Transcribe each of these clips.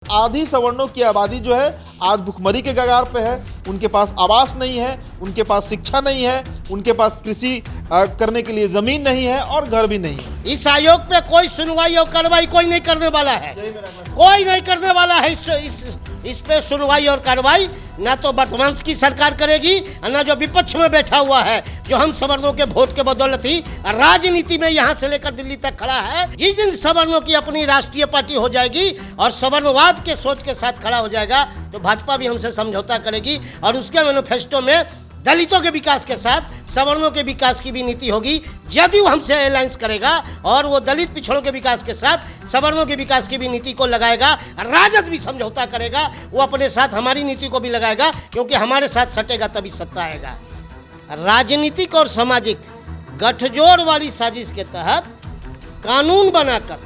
आधी सवर्णों की आबादी जो है आज भुखमरी के कगार पे है। उनके पास आवास नहीं है, उनके पास शिक्षा नहीं है, उनके पास कृषि करने के लिए जमीन नहीं है और घर भी नहीं है। इस आयोग पे कोई सुनवाई और कार्रवाई कोई नहीं करने वाला है, कोई नहीं करने वाला है। इस पे सुनवाई और कार्रवाई ना तो वर्तमान की सरकार करेगी और ना जो विपक्ष में बैठा हुआ है, जो हम सवर्णों के वोट के बदौलत ही राजनीति में यहाँ से लेकर दिल्ली तक खड़ा है। जिस दिन सवर्णों की अपनी राष्ट्रीय पार्टी हो जाएगी और सवर्णवाद के सोच के साथ खड़ा हो जाएगा तो भाजपा भी हमसे समझौता करेगी और उसके मैनिफेस्टो में दलितों के विकास के साथ सवर्णों के विकास की भी नीति होगी। जदयू हमसे अलायंस करेगा और वो दलित पिछड़ों के विकास के साथ सवर्णों के विकास की भी नीति को लगाएगा। राजद भी समझौता करेगा, वो अपने साथ हमारी नीति को भी लगाएगा, क्योंकि हमारे साथ सटेगा तभी सत्ता आएगा। राजनीतिक और सामाजिक गठजोड़ वाली साजिश के तहत कानून बनाकर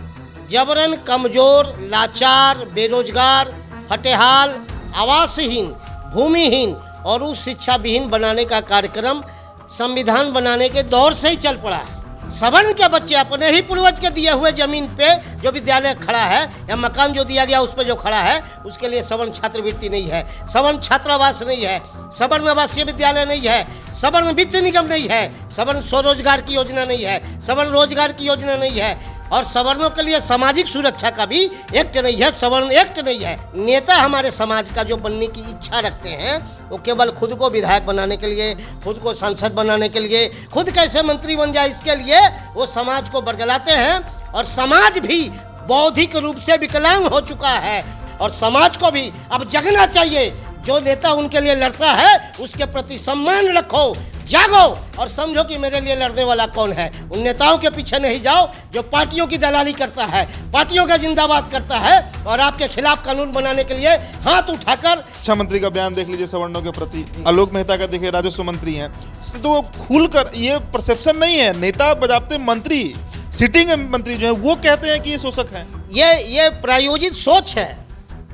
जबरन कमजोर, लाचार, बेरोजगार, फटेहाल, आवासहीन, भूमिहीन और उस शिक्षा विहीन बनाने का कार्यक्रम संविधान बनाने के दौर से ही चल पड़ा है। सवर्ण के बच्चे अपने ही पूर्वज के दिए हुए जमीन पे जो विद्यालय खड़ा है या मकान जो दिया गया उस पर जो खड़ा है, उसके लिए सवर्ण छात्रवृत्ति नहीं है, सवर्ण छात्रावास नहीं है, सवर्ण आवासीय विद्यालय नहीं है, सवर्ण वित्त निगम नहीं है, सवर्ण स्वरोजगार की योजना नहीं है, सवर्ण रोजगार की योजना नहीं है और सवर्णों के लिए सामाजिक सुरक्षा का भी एक्ट नहीं है, सवर्ण एक्ट नहीं है। नेता हमारे समाज का जो बनने की इच्छा रखते हैं वो केवल खुद को विधायक बनाने के लिए, खुद को सांसद बनाने के लिए, खुद कैसे मंत्री बन जाए इसके लिए वो समाज को बरगलाते हैं। और समाज भी बौद्धिक रूप से विकलांग हो चुका है और समाज को भी अब जगना चाहिए। जो नेता उनके लिए लड़ता है उसके प्रति सम्मान रखो, जागो और समझो कि मेरे लिए लड़ने वाला कौन है। उन नेताओं के पीछे नहीं जाओ जो पार्टियों की दलाली करता है, पार्टियों का जिंदाबाद करता है और आपके खिलाफ कानून बनाने के लिए हाथ उठाकर। शिक्षा मंत्री का बयान देख लीजिए सवर्णों के प्रति, आलोक मेहता का देखिए, राजस्व मंत्री हैं, तो खुलकर ये परसेप्शन नहीं है। नेता बजाते मंत्री, सिटिंग मंत्री जो है वो कहते हैं कि ये शोषक है। ये प्रायोजित सोच है,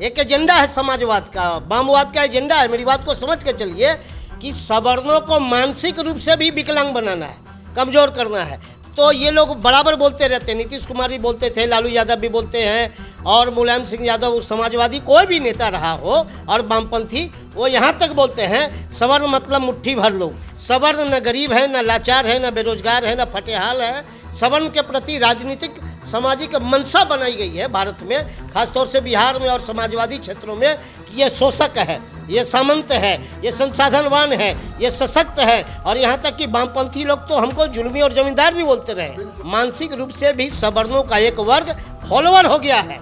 एक एजेंडा है समाजवाद का, वामवाद का एजेंडा है। मेरी बात को समझ के चलिए कि सवर्णों को मानसिक रूप से भी विकलांग बनाना है, कमजोर करना है। तो ये लोग बराबर बोलते रहते हैं, नीतीश कुमार भी बोलते थे, लालू यादव भी बोलते हैं और मुलायम सिंह यादव, समाजवादी कोई भी नेता रहा हो और वामपंथी, वो यहाँ तक बोलते हैं सवर्ण मतलब मुट्ठी भर लोग। सवर्ण न गरीब है, न लाचार है, न बेरोजगार है, न फटेहाल है। सवर्ण के प्रति राजनीतिक सामाजिक मंशा बनाई गई है भारत में, खासतौर से बिहार में और समाजवादी क्षेत्रों में, कि ये शोषक है, ये सामंत है, ये संसाधनवान है, ये सशक्त है। और यहाँ तक कि वामपंथी लोग तो हमको जुल्मी और जमींदार भी बोलते रहे। मानसिक रूप से भी सवर्णों का एक वर्ग फॉलोअर हो गया है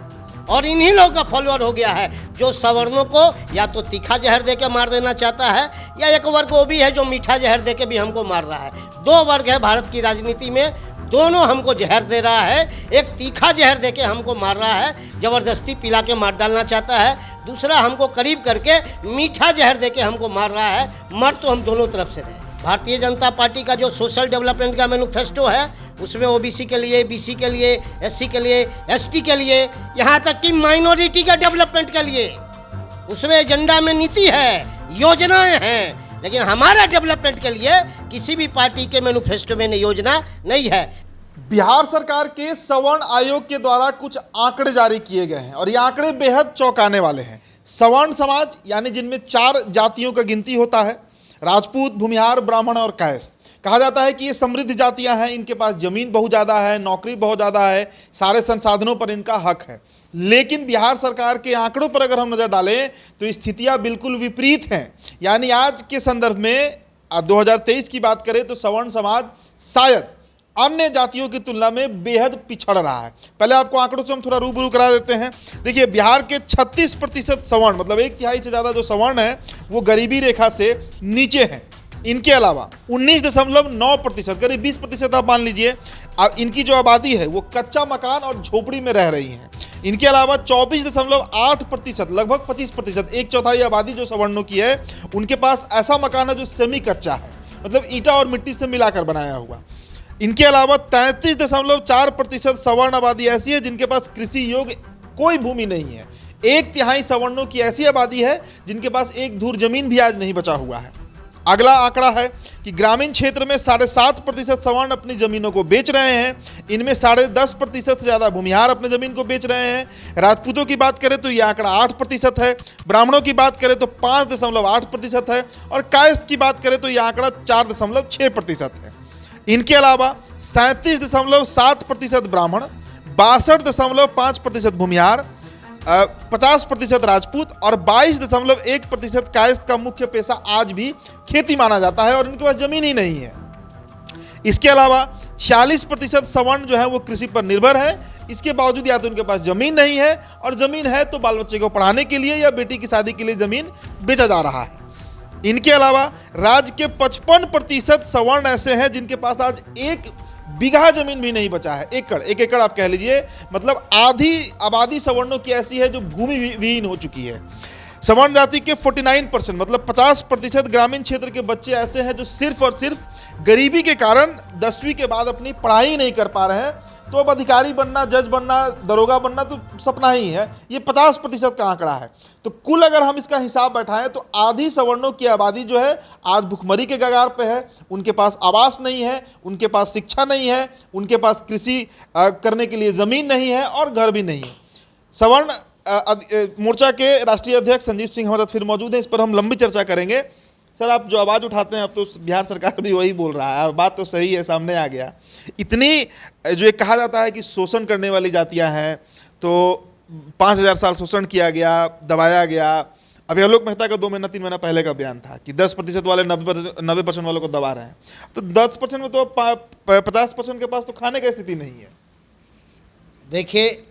और इन्हीं लोगों का फॉलोअर हो गया है जो सवर्णों को या तो तीखा जहर दे के मार देना चाहता है, या एक वर्ग वो भी है जो मीठा जहर दे के भी हमको मार रहा है। दो वर्ग है भारत की राजनीति में, दोनों हमको जहर दे रहा है। एक तीखा जहर देके हमको मार रहा है, जबरदस्ती पिला के मार डालना चाहता है। दूसरा हमको करीब करके मीठा जहर देके हमको मार रहा है। मर तो हम दोनों तरफ से रहे। भारतीय जनता पार्टी का जो सोशल डेवलपमेंट का मैनिफेस्टो है उसमें ओबीसी के लिए, बीसी के लिए, एससी के लिए, एसटी के लिए, यहाँ तक कि माइनॉरिटी के डेवलपमेंट के लिए उसमें एजेंडा में नीति है, योजनाएं हैं। लेकिन हमारा डेवलपमेंट के लिए किसी भी पार्टी के मैनिफेस्टो में योजना नहीं है। बिहार सरकार के सवर्ण आयोग के द्वारा कुछ आंकड़े जारी किए गए हैं और ये आंकड़े बेहद चौंकाने वाले हैं। सवर्ण समाज यानी जिनमें 4 जातियों का गिनती होता है, राजपूत, भूमिहार, ब्राह्मण और कायस्थ। कहा जाता है कि ये समृद्ध जातियां हैं, इनके पास जमीन बहुत ज़्यादा है, नौकरी बहुत ज़्यादा है, सारे संसाधनों पर इनका हक है। लेकिन बिहार सरकार के आंकड़ों पर अगर हम नज़र डालें तो स्थितियां बिल्कुल विपरीत हैं। यानी आज के संदर्भ में 2023 की बात करें तो सवर्ण समाज शायद अन्य जातियों की तुलना में बेहद पिछड़ रहा है। पहले आपको आंकड़ों से हम थोड़ा रूबरू करा देते हैं। देखिए, बिहार के 36% सवर्ण, मतलब 1/3 से ज़्यादा जो सवर्ण है वो गरीबी रेखा से नीचे हैं। इनके अलावा 19.9%, करीब 20% आप मान लीजिए, इनकी जो आबादी है वो कच्चा मकान और झोपड़ी में रह रही है। इनके अलावा 24.8%, लगभग 25%, 1/4 आबादी जो सवर्णों की है उनके पास ऐसा मकान है जो सेमी कच्चा है, मतलब ईंटा और मिट्टी से मिलाकर बनाया हुआ। इनके अलावा 33.4% सवर्ण आबादी ऐसी है जिनके पास कृषि योग्य कोई भूमि नहीं है। 1/3 सवर्णों की ऐसी आबादी है जिनके पास एक धूर जमीन भी आज नहीं बचा हुआ है। अगला आंकड़ा है कि ग्रामीण क्षेत्र में 7.5% सवर्ण अपनी जमीनों को बेच रहे हैं। इनमें 10.5% से ज़्यादा भूमिहार अपनी जमीन को बेच रहे हैं। राजपूतों की बात करें तो यह आंकड़ा 8% है। ब्राह्मणों की बात करें तो 5.8% है। और कायस्थ की बात करें तो यह आंकड़ा 4.6% है। इनके अलावा 37.7% ब्राह्मण, 62.5% भूमिहार, 50% राजपूत और 22.1% कायस्थ का मुख्य पैसा आज भी खेती माना जाता है और इनके पास जमीन ही नहीं है। इसके अलावा 46% सवर्ण जो है वो कृषि पर निर्भर है। इसके बावजूद या तो उनके पास जमीन नहीं है और जमीन है तो बाल बच्चे को पढ़ाने के लिए या बेटी की शादी के लिए जमीन बेचा जा रहा है। इनके अलावा राज्य के 55% सवर्ण ऐसे हैं जिनके पास आज 1 बीघा जमीन भी नहीं बचा है। एक एकड़ आप कह लीजिए, मतलब आधी आबादी सवर्णों की ऐसी है जो भूमि विहीन हो चुकी है। सवर्ण जाति के 49% मतलब 50% ग्रामीण क्षेत्र के बच्चे ऐसे हैं जो सिर्फ और सिर्फ गरीबी के कारण 10वीं के बाद अपनी पढ़ाई नहीं कर पा रहे हैं। तो अब अधिकारी बनना, जज बनना, दरोगा बनना तो सपना ही है। ये 50% का आंकड़ा है। तो कुल अगर हम इसका हिसाब बैठाएं तो आधी सवर्णों की आबादी जो है आज भुखमरी के कगार पे है। उनके पास आवास नहीं है, उनके पास शिक्षा नहीं है, उनके पास कृषि करने के लिए ज़मीन नहीं है और घर भी नहीं है। सवर्ण मोर्चा के राष्ट्रीय अध्यक्ष संजीव सिंह हमारे साथ फिर मौजूद हैं। इस पर हम लंबी चर्चा करेंगे। सर, आप जो आवाज़ उठाते हैं अब तो बिहार सरकार भी वही बोल रहा है और बात तो सही है, सामने आ गया। इतनी जो ये कहा जाता है कि शोषण करने वाली जातियां हैं, तो 5000 साल शोषण किया गया, दबाया गया। अभी आलोक मेहता का 2 महीना 3 महीना पहले का बयान था कि 10% वाले 90% वालों को दबा रहे हैं। तो 10% में तो 50% के पास तो खाने की स्थिति नहीं है। देखिए,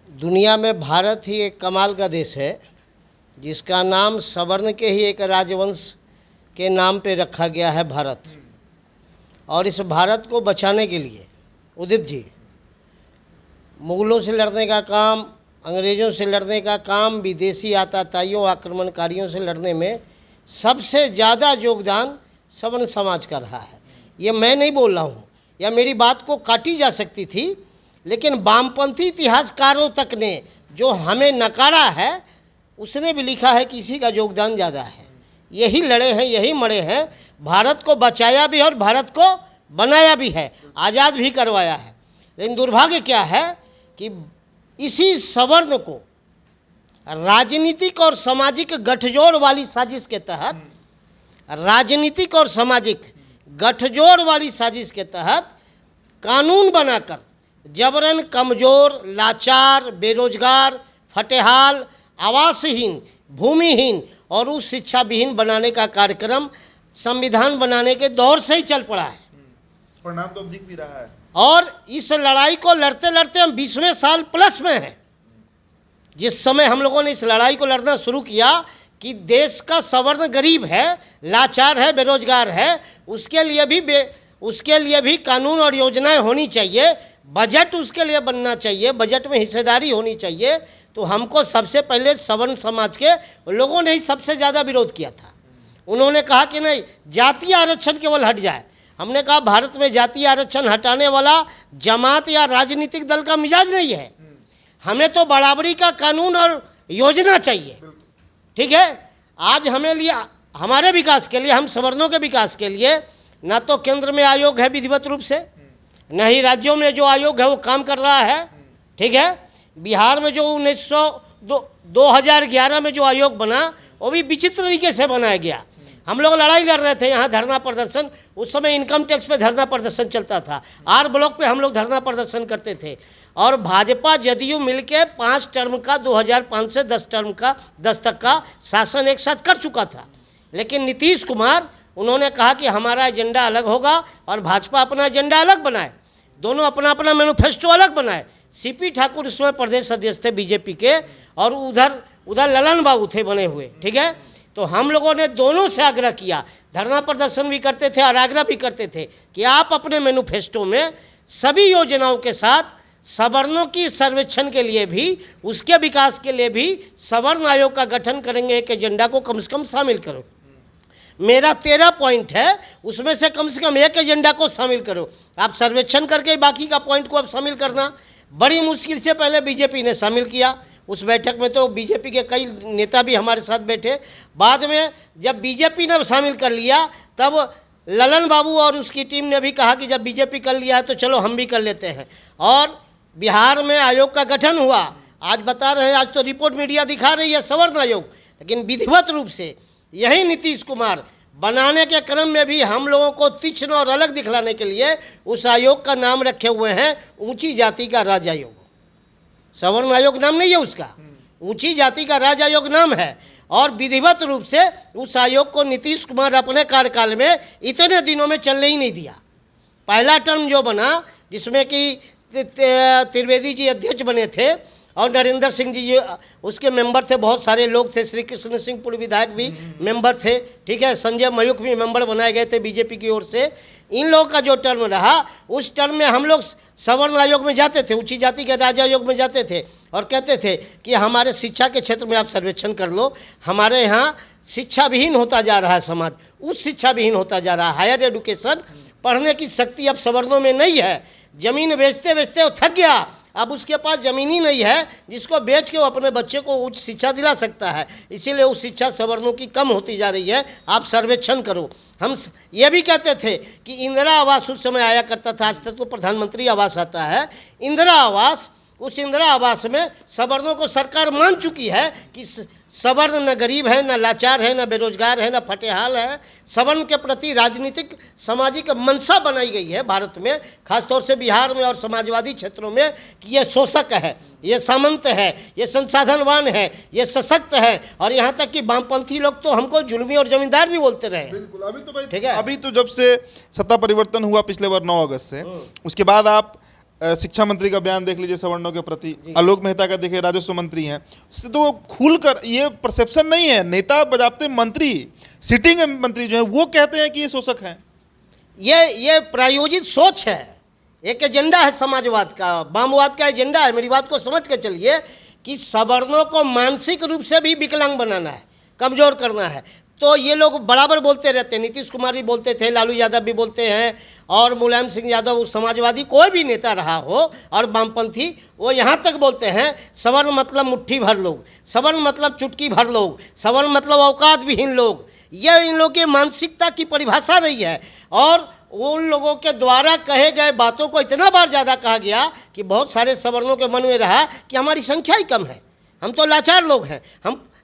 दुनिया में भारत ही एक कमाल का देश है जिसका नाम सवर्ण के ही एक राजवंश के नाम पे रखा गया है, भारत। और इस भारत को बचाने के लिए उदित जी मुगलों से लड़ने का काम, अंग्रेज़ों से लड़ने का काम, विदेशी आतताइयों, आक्रमणकारियों से लड़ने में सबसे ज़्यादा योगदान सवर्ण समाज का रहा है। ये मैं नहीं बोल रहा हूँ, या मेरी बात को काटी जा सकती थी, लेकिन वामपंथी इतिहासकारों तक ने जो हमें नकारा है उसने भी लिखा है कि इसी का योगदान ज़्यादा है। यही लड़े हैं, यही मरे हैं, भारत को बचाया भी और भारत को बनाया भी है, आज़ाद भी करवाया है। लेकिन दुर्भाग्य क्या है कि इसी सवर्ण को राजनीतिक और सामाजिक गठजोड़ वाली साजिश के तहत, राजनीतिक और सामाजिक गठजोड़ वाली साजिश के तहत कानून बनाकर जबरन कमज़ोर, लाचार, बेरोजगार, फटेहाल, आवासहीन, भूमिहीन और उस शिक्षा विहीन बनाने का कार्यक्रम संविधान बनाने के दौर से ही चल पड़ा है। परिणाम तो दिख भी रहा है। और इस लड़ाई को लड़ते लड़ते हम 20वें साल प्लस में हैं। जिस समय हम लोगों ने इस लड़ाई को लड़ना शुरू किया कि देश का सवर्ण गरीब है, लाचार है, बेरोजगार है, उसके लिए भी कानून और योजनाएं होनी चाहिए, बजट उसके लिए बनना चाहिए, बजट में हिस्सेदारी होनी चाहिए। तो हमको सबसे पहले सवर्ण समाज के लोगों ने ही सबसे ज़्यादा विरोध किया था। उन्होंने कहा कि नहीं, जातीय आरक्षण केवल हट जाए। हमने कहा भारत में जातीय आरक्षण हटाने वाला जमात या राजनीतिक दल का मिजाज नहीं है। हमें तो बराबरी का कानून और योजना चाहिए। ठीक है, आज हमें लिए, हमारे विकास के लिए, हम सवर्णों के विकास के लिए ना तो केंद्र में आयोग है विधिवत रूप से, न ही राज्यों में जो आयोग है वो काम कर रहा है। ठीक है, बिहार में जो 2011 में जो आयोग बना वो भी विचित्र तरीके से बनाया गया। हम लोग लड़ाई लड़ रहे थे यहाँ, धरना प्रदर्शन, उस समय इनकम टैक्स पे धरना प्रदर्शन चलता था, आर ब्लॉक पे हम लोग धरना प्रदर्शन करते थे। और भाजपा जदयू मिलके 5 टर्म का 2005 से 10 तक का शासन एक साथ कर चुका था। लेकिन नीतीश कुमार, उन्होंने कहा कि हमारा एजेंडा अलग होगा और भाजपा अपना एजेंडा अलग बनाए, दोनों अपना अपना मैनिफेस्टो अलग बनाए। सीपी ठाकुर इसमें प्रदेश अध्यक्ष थे बीजेपी के, और उधर ललन बाबू थे बने हुए। ठीक है, तो हम लोगों ने दोनों से आग्रह किया, धरना प्रदर्शन भी करते थे और आग्रह भी करते थे कि आप अपने मैनिफेस्टो में सभी योजनाओं के साथ सवर्णों की सर्वेक्षण के लिए भी, उसके विकास के लिए भी सवर्ण आयोग का गठन करेंगे, एक एजेंडा को कम से कम शामिल करो। मेरा 13 पॉइंट है, उसमें से कम एक एजेंडा को शामिल करो। आप सर्वेक्षण करके बाकी का पॉइंट को आप शामिल करना। बड़ी मुश्किल से पहले बीजेपी ने शामिल किया, उस बैठक में तो बीजेपी के कई नेता भी हमारे साथ बैठे। बाद में जब बीजेपी ने शामिल कर लिया तब ललन बाबू और उसकी टीम ने भी कहा कि जब बीजेपी कर लिया है तो चलो हम भी कर लेते हैं, और बिहार में आयोग का गठन हुआ। आज बता रहे हैं, आज तो रिपोर्ट मीडिया दिखा रही है सवर्ण आयोग, लेकिन विधिवत रूप से यही नीतीश कुमार बनाने के क्रम में भी हम लोगों को तीक्ष्ण और अलग दिखलाने के लिए उस आयोग का नाम रखे हुए हैं ऊंची जाति का राज्य आयोग। सवर्ण आयोग नाम नहीं है उसका, ऊंची जाति का राज्य आयोग नाम है। और विधिवत रूप से उस आयोग को नीतीश कुमार अपने कार्यकाल में इतने दिनों में चलने ही नहीं दिया। पहला टर्म जो बना, जिसमें कि त्रिवेदी जी अध्यक्ष बने थे और नरेंद्र सिंह जी उसके मेंबर थे, बहुत सारे लोग थे, श्री कृष्ण सिंह पूर्व विधायक भी मेंबर थे, ठीक है, संजय मयूख भी मेंबर बनाए गए थे बीजेपी की ओर से। इन लोगों का जो टर्म रहा, उस टर्म में हम लोग सवर्ण आयोग में जाते थे, ऊंची जाति के राज्य आयोग में जाते थे और कहते थे कि हमारे शिक्षा के क्षेत्र में आप सर्वेक्षण कर लो, हमारे यहाँ शिक्षा विहीन होता जा रहा है समाज, उस शिक्षा विहीन होता जा रहा है। हायर एजुकेशन पढ़ने की शक्ति अब सवर्णों में नहीं है। ज़मीन बेचते बेचते वो थक गया, अब उसके पास ज़मीन ही नहीं है जिसको बेच के वो अपने बच्चे को उच्च शिक्षा दिला सकता है। इसीलिए उस शिक्षा सवर्णों की कम होती जा रही है। आप सर्वेक्षण करो। हम ये भी कहते थे कि इंदिरा आवास उस समय आया करता था, आज तक तो प्रधानमंत्री आवास आता है। इंदिरा आवास, उस इंदिरा आवास में सवर्णों को सरकार मान चुकी है कि सवर्ण न गरीब है, न लाचार है, न बेरोजगार है, न फटेहाल है। सवर्ण के प्रति राजनीतिक सामाजिक मंशा बनाई गई है भारत में, खासतौर से बिहार में और समाजवादी क्षेत्रों में, कि ये शोषक है, ये सामंत है, ये संसाधनवान है, ये सशक्त है। और यहाँ तक कि वामपंथी लोग तो हमको जुल्मी और जमींदार भी बोलते रहे। बिल्कुल। अभी तो भाई ठीक है, अभी तो जब से सत्ता परिवर्तन हुआ पिछले बार 9 अगस्त से, उसके बाद आप शिक्षा मंत्री का बयान देख लीजिए सवर्णों के प्रति, आलोक मेहता का देखिए, राजस्व मंत्री हैं, इससे तो खुलकर ये परसेप्शन नहीं है। नेता बजाते मंत्री, सिटिंग मंत्री जो है वो कहते हैं कि ये शोषक हैं। ये प्रायोजित सोच है, एक एजेंडा है समाजवाद का, वामवाद का एजेंडा है। मेरी बात को समझ के चलिए कि सवर्णों को मानसिक रूप से भी विकलांग बनाना है, कमजोर करना है। तो ये लोग बराबर बोलते रहते हैं, नीतीश कुमार भी बोलते थे, लालू यादव भी बोलते हैं, और मुलायम सिंह यादव, समाजवादी कोई भी नेता रहा हो और वामपंथी, वो यहाँ तक बोलते हैं सवर्ण मतलब मुट्ठी भर लोग, सवर्ण मतलब चुटकी भर लोग, सवर्ण मतलब औकात विहीन लोग। ये इन लोगों की मानसिकता की परिभाषा रही है। और उन लोगों के द्वारा कहे गए बातों को इतना बार ज़्यादा कहा गया कि बहुत सारे सवर्णों के मन में रहा कि हमारी संख्या ही कम है, हम तो लाचार लोग हैं,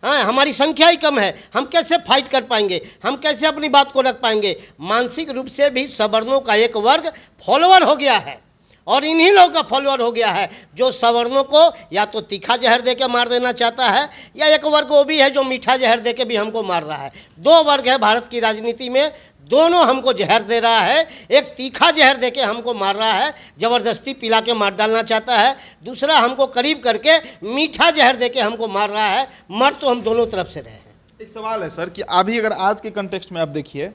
हमारी संख्या ही कम है, हम कैसे फाइट कर पाएंगे, हम कैसे अपनी बात को रख पाएंगे। मानसिक रूप से भी सवर्णों का एक वर्ग फॉलोअर हो गया है, और इन्हीं लोगों का फॉलोअर हो गया है जो सवर्णों को या तो तीखा जहर दे के मार देना चाहता है, या एक वर्ग वो भी है जो मीठा जहर दे के भी हमको मार रहा है। 2 वर्ग है भारत की राजनीति में, दोनों हमको जहर दे रहा है। एक तीखा जहर दे के हमको मार रहा है, ज़बरदस्ती पिला के मार डालना चाहता है। दूसरा हमको करीब करके मीठा जहर दे के हमको मार रहा है। मर तो हम दोनों तरफ से रहे हैं। एक सवाल है सर कि अभी अगर आज के कंटेक्स्ट में आप देखिए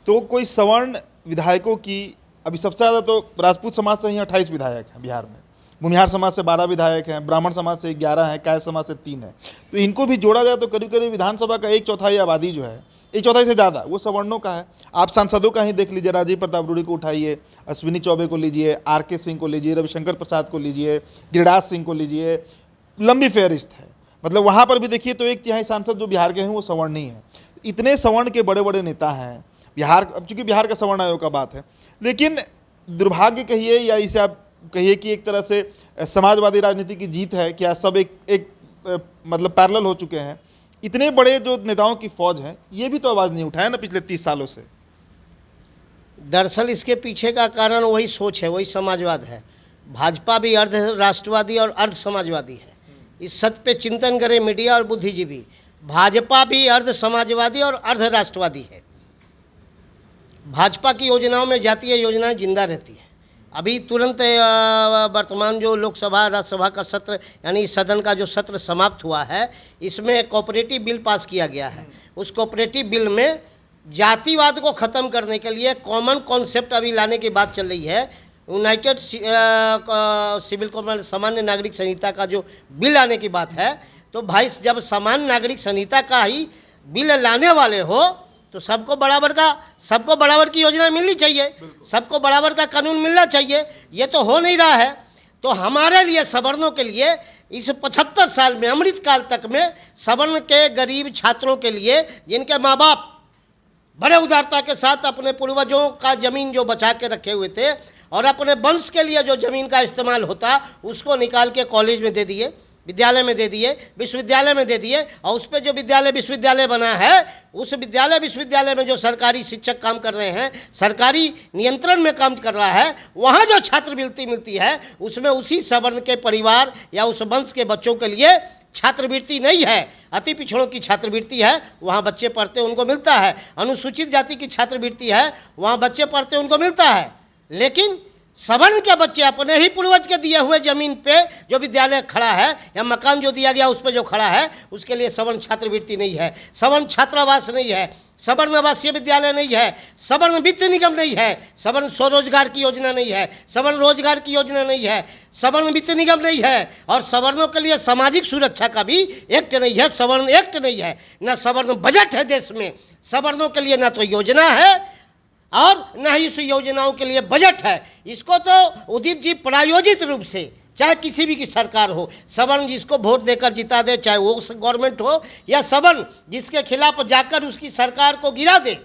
तो कोई सवर्ण विधायकों की, अभी सबसे ज़्यादा तो राजपूत समाज से ही 28 विधायक हैं बिहार में, भूमिहार समाज से 12 विधायक हैं, ब्राह्मण समाज से 11 हैं, कायस्थ समाज से 3 हैं। तो इनको भी जोड़ा जाए तो करीब करीब विधानसभा का 1/4 आबादी जो है, 1/4 से ज़्यादा वो सवर्णों का है। आप सांसदों का ही देख लीजिए, राजीव प्रताप रूडी को उठाइए, अश्विनी चौबे को लीजिए, RK सिंह को लीजिए, रविशंकर प्रसाद को लीजिए, गिरिराज सिंह को लीजिए, लंबी फेहरिस्त है। मतलब वहाँ पर भी देखिए तो 1/3 सांसद जो बिहार के हैं वो सवर्ण ही हैं। इतने सवर्ण के बड़े बड़े नेता हैं बिहार, अब चूँकि बिहार का सवर्ण आयोग का बात है, लेकिन दुर्भाग्य कहिए या इसे आप कहिए कि एक तरह से समाजवादी राजनीति की जीत है कि आज सब एक मतलब पैरेलल हो चुके हैं। इतने बड़े जो नेताओं की फौज है, ये भी तो आवाज़ नहीं उठाया ना पिछले 30 सालों से। दरअसल इसके पीछे का कारण वही सोच है, वही समाजवाद है। भाजपा भी अर्ध राष्ट्रवादी और अर्ध समाजवादी है। इस सत्य पे चिंतन करे मीडिया और बुद्धिजीवी। भाजपा भी अर्ध समाजवादी और अर्ध राष्ट्रवादी है। भाजपा की योजनाओं में जातीय योजनाएं जिंदा रहती है। अभी तुरंत वर्तमान जो लोकसभा राज्यसभा का सत्र, यानी सदन का जो सत्र समाप्त हुआ है, इसमें कोऑपरेटिव बिल पास किया गया है। उस कोऑपरेटिव बिल में जातिवाद को ख़त्म करने के लिए कॉमन कॉन्सेप्ट अभी लाने की बात चल रही है। यूनाइटेड सिविल कोड, सामान्य नागरिक संहिता का जो बिल आने की बात है, तो भाई जब सामान्य नागरिक संहिता का ही बिल लाने वाले हो तो सबको बराबर की योजना मिलनी चाहिए, सबको बराबर का कानून मिलना चाहिए। ये तो हो नहीं रहा है। तो हमारे लिए सवर्णों के लिए इस 75 साल में अमृतकाल तक में सवर्ण के गरीब छात्रों के लिए जिनके माँ बाप बड़े उदारता के साथ अपने पूर्वजों का ज़मीन जो बचा के रखे हुए थे और अपने वंश के लिए जो ज़मीन का इस्तेमाल होता उसको निकाल के कॉलेज में दे दिए, विद्यालय में दे दिए, विश्वविद्यालय में दे दिए। और उस पर जो विद्यालय विश्वविद्यालय बना है, उस विद्यालय विश्वविद्यालय में जो सरकारी शिक्षक काम कर रहे हैं, सरकारी नियंत्रण में काम कर रहा है, वहाँ जो छात्रवृत्ति मिलती है उसमें उसी सवर्ण के परिवार या उस वंश के बच्चों के लिए छात्रवृत्ति नहीं है, अति पिछड़ों की छात्रवृत्ति है, वहाँ बच्चे पढ़ते उनको मिलता है। अनुसूचित जाति की छात्रवृत्ति है, वहाँ बच्चे पढ़ते उनको मिलता है। लेकिन सवर्ण के बच्चे अपने ही पूर्वज के दिए हुए ज़मीन पे जो विद्यालय खड़ा है या मकान जो दिया गया उस पर जो खड़ा है, उसके लिए सवर्ण छात्रवृत्ति नहीं है, सवर्ण छात्रावास नहीं है, सवर्ण आवासीय विद्यालय नहीं है, सवर्ण वित्त निगम नहीं है, सवर्ण स्वरोजगार की योजना नहीं है, सवर्ण रोजगार की योजना नहीं है, सवर्ण वित्त निगम नहीं है, और सवर्णों के लिए सामाजिक सुरक्षा का भी एक्ट नहीं है, सवर्ण एक्ट नहीं है, न सवर्ण बजट है देश में। सवर्णों के लिए ना तो योजना है और न ही इस योजनाओं के लिए बजट है। इसको तो उदीप जी प्रायोजित रूप से, चाहे किसी भी की सरकार हो, सवर्ण जिसको वोट देकर जिता दे, चाहे वो गवर्नमेंट हो, या सवर्ण जिसके खिलाफ जाकर उसकी सरकार को गिरा दे,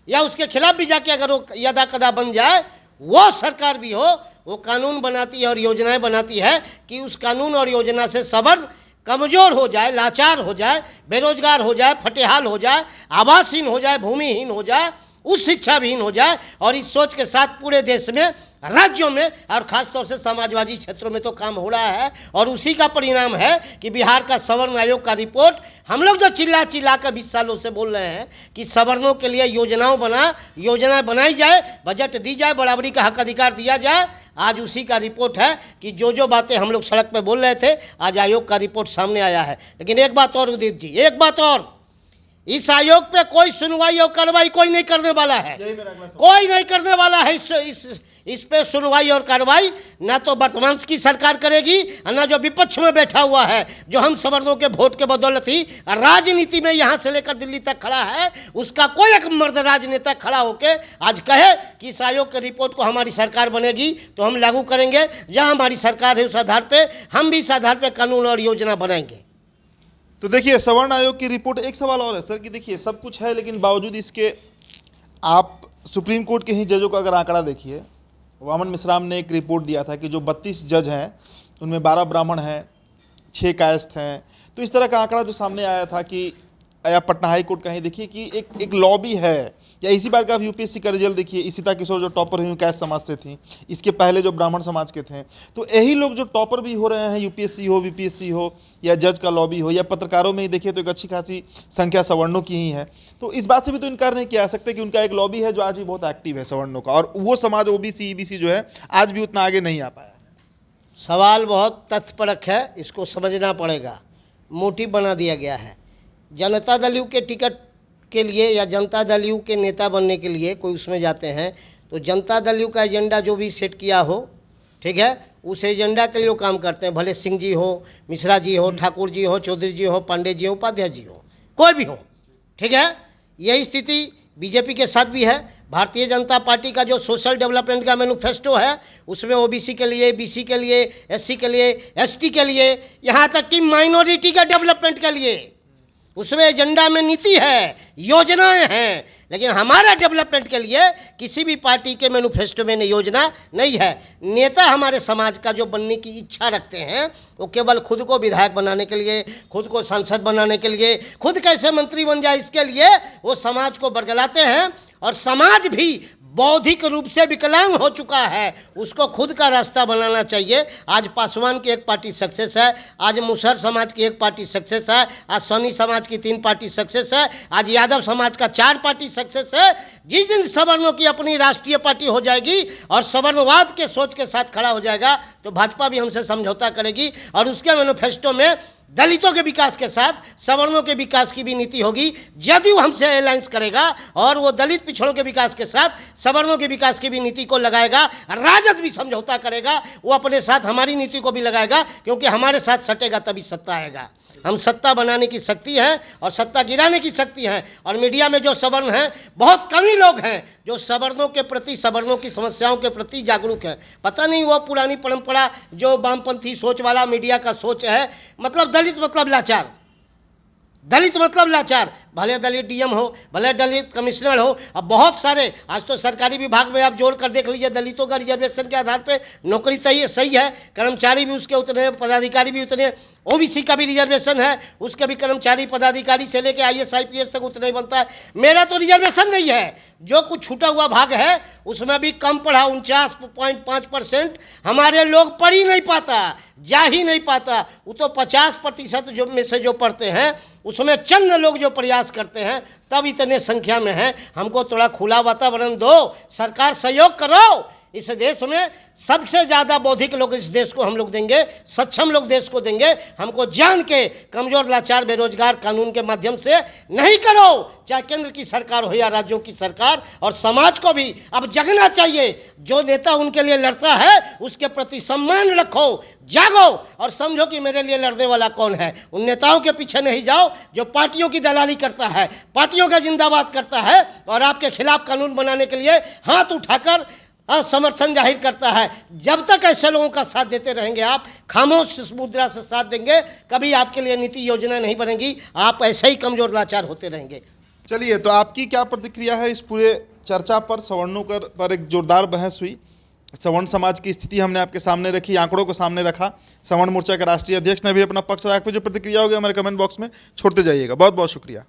या उसके खिलाफ भी जाके अगर वो यदा कदा बन जाए, वो सरकार भी हो, वो कानून बनाती है और योजनाएं बनाती है कि उस कानून और योजना से सवर्ण कमज़ोर हो जाए, लाचार हो जाए, बेरोजगार हो जाए, फटेहाल हो जाए, आवासहीन हो जाए, भूमिहीन हो जाए, उस शिक्षा विहीन हो जाए। और इस सोच के साथ पूरे देश में, राज्यों में और ख़ासतौर से समाजवादी क्षेत्रों में तो काम हो रहा है। और उसी का परिणाम है कि बिहार का सवर्ण आयोग का रिपोर्ट, हम लोग जो चिल्ला चिल्ला कर 20 सालों से बोल रहे हैं कि सवर्णों के लिए योजनाएं बनाई जाए, बजट दी जाए, बराबरी का हक अधिकार दिया जाए, आज उसी का रिपोर्ट है कि जो बातें हम लोग सड़क पे बोल रहे थे, आज आयोग का रिपोर्ट सामने आया है। लेकिन एक बात और उदीप जी, एक बात और, इस आयोग पे कोई सुनवाई और कार्रवाई कोई नहीं करने वाला है, कोई नहीं करने वाला है। इस पे सुनवाई और कार्रवाई ना तो वर्तमान की सरकार करेगी, ना जो विपक्ष में बैठा हुआ है, जो हम सवर्णों के वोट के बदौलत ही राजनीति में यहाँ से लेकर दिल्ली तक खड़ा है, उसका कोई एक मर्द राजनेता खड़ा होके आज कहे कि इस आयोग के रिपोर्ट को हमारी सरकार बनेगी तो हम लागू करेंगे, जहाँ हमारी सरकार है उस आधार पर हम भी इस आधार पर कानून और योजना बनाएंगे। तो देखिए, सवर्ण आयोग की रिपोर्ट, एक सवाल और है सर कि देखिए सब कुछ है, लेकिन बावजूद इसके आप सुप्रीम कोर्ट के ही जजों का अगर आंकड़ा देखिए, वामन मिश्राम ने एक रिपोर्ट दिया था कि जो 32 जज हैं उनमें 12 ब्राह्मण हैं, 6 कायस्थ हैं। तो इस तरह का आंकड़ा जो सामने आया था कि, या पटना हाई कोर्ट का ही देखिए कि एक लॉबी है। या इसी बार का आप यूपीएससी का रिजल्ट देखिए, इशिता किशोर जो टॉपर हुई कैस्ट समाज से थी, इसके पहले जो ब्राह्मण समाज के थे। तो यही लोग जो टॉपर भी हो रहे हैं, यूपीएससी हो, बीपीएससी हो, या जज का लॉबी हो, या पत्रकारों में ही देखिए तो एक अच्छी खासी संख्या सवर्णों की ही है। तो इस बात से भी तो इनकार नहीं किया जा सकता कि उनका एक लॉबी है जो आज भी बहुत एक्टिव है सवर्णों का, और वो समाज ओबीसी ईबीसी जो है आज भी उतना आगे नहीं आ पाया है। सवाल बहुत तथ्यपरक है, इसको समझना पड़ेगा। मोटिव बना दिया गया है। जनता दल यू के टिकट के लिए या जनता दल यू के नेता बनने के लिए कोई उसमें जाते हैं तो जनता दल यू का एजेंडा जो भी सेट किया हो, ठीक है, उस एजेंडा के लिए वो काम करते हैं। भले सिंह जी हो, मिश्रा जी हो, ठाकुर जी हो, चौधरी जी हो, पांडे जी हो, उपाध्याय जी हो, कोई भी हो, ठीक है। यही स्थिति बीजेपी के साथ भी है। भारतीय जनता पार्टी का जो सोशल डेवलपमेंट का मैनिफेस्टो है, उसमें ओबीसी के लिए, बीसी के लिए, एससी के लिए, एसटी के लिए, यहाँ तक कि माइनॉरिटी का डेवलपमेंट के लिए उसमें एजेंडा में नीति है, योजनाएं हैं। लेकिन हमारा डेवलपमेंट के लिए किसी भी पार्टी के मैनिफेस्टो में योजना नहीं है। नेता हमारे समाज का जो बनने की इच्छा रखते हैं, वो केवल खुद को विधायक बनाने के लिए, खुद को सांसद बनाने के लिए, खुद कैसे मंत्री बन जाए इसके लिए वो समाज को बरगलाते हैं। और समाज भी बौद्धिक रूप से विकलांग हो चुका है, उसको खुद का रास्ता बनाना चाहिए। आज पासवान की एक पार्टी सक्सेस है, आज मुसहर समाज की एक पार्टी सक्सेस है, आज सनी समाज की 3 पार्टी सक्सेस है, आज यादव समाज का 4 पार्टी सक्सेस है। जिस दिन सवर्णों की अपनी राष्ट्रीय पार्टी हो जाएगी और सवर्णवाद के सोच के साथ खड़ा हो जाएगा तो भाजपा भी हमसे समझौता करेगी और उसके मैनिफेस्टो में दलितों के विकास के साथ सवर्णों के विकास की भी नीति होगी। जदयू हमसे अलायंस करेगा और वो दलित पिछड़ों के विकास के साथ सवर्णों के विकास की भी नीति को लगाएगा। राजद भी समझौता करेगा, वो अपने साथ हमारी नीति को भी लगाएगा, क्योंकि हमारे साथ सटेगा तभी सत्ता आएगा। हम सत्ता बनाने की शक्ति है और सत्ता गिराने की शक्ति है। और मीडिया में जो सवर्ण हैं, बहुत कम ही लोग हैं जो सवर्णों के प्रति, सवर्णों की समस्याओं के प्रति जागरूक है। पता नहीं वो पुरानी परंपरा जो वामपंथी सोच वाला मीडिया का सोच है, मतलब दलित मतलब लाचार, दलित मतलब लाचार, भले दलित डीएम हो, भले दलित कमिश्नर हो। अब बहुत सारे, आज तो सरकारी विभाग में आप जोड़ कर देख लीजिए, दलितों का रिजर्वेशन के आधार पे नौकरी सही है, कर्मचारी भी उसके उतने, पदाधिकारी भी उतने, ओबीसी का भी रिजर्वेशन है, उसके भी कर्मचारी पदाधिकारी से लेके आईएएस आईपीएस तक उतना ही बनता है। मेरा तो रिजर्वेशन नहीं है, जो कुछ छूटा हुआ भाग है उसमें भी कम पढ़ा, 49.5% हमारे लोग पढ़ ही नहीं पाता, जा ही नहीं पाता। वो तो 50% जो में से जो पढ़ते हैं उसमें चंद लोग जो प्रयास करते हैं, तब इतने संख्या में हैं। हमको थोड़ा खुला वातावरण दो, सरकार सहयोग करो। इस देश में सबसे ज़्यादा बौद्धिक लोग इस देश को हम लोग देंगे, सक्षम लोग देश को देंगे। हमको जान के कमज़ोर, लाचार, बेरोजगार कानून के माध्यम से नहीं करो, चाहे केंद्र की सरकार हो या राज्यों की सरकार। और समाज को भी अब जगना चाहिए। जो नेता उनके लिए लड़ता है उसके प्रति सम्मान रखो, जागो और समझो कि मेरे लिए लड़ने वाला कौन है। उन नेताओं के पीछे नहीं जाओ जो पार्टियों की दलाली करता है, पार्टियों का जिंदाबाद करता है और आपके खिलाफ कानून बनाने के लिए हाथ उठाकर समर्थन जाहिर करता है। जब तक ऐसे लोगों का साथ देते रहेंगे, आप खामोश मुद्रा से साथ देंगे, कभी आपके लिए नीति योजना नहीं बनेगी, आप ऐसे ही कमजोर लाचार होते रहेंगे। चलिए, तो आपकी क्या प्रतिक्रिया है इस पूरे चर्चा पर? सवर्णों पर एक जोरदार बहस हुई, सवर्ण समाज की स्थिति हमने आपके सामने रखी, आंकड़ों को सामने रखा। सवर्ण मोर्चा के राष्ट्रीय अध्यक्ष ने भी अपना पक्ष रखा। जो प्रतिक्रिया होगी हमारे कमेंट बॉक्स में छोड़ते जाइएगा। बहुत बहुत शुक्रिया।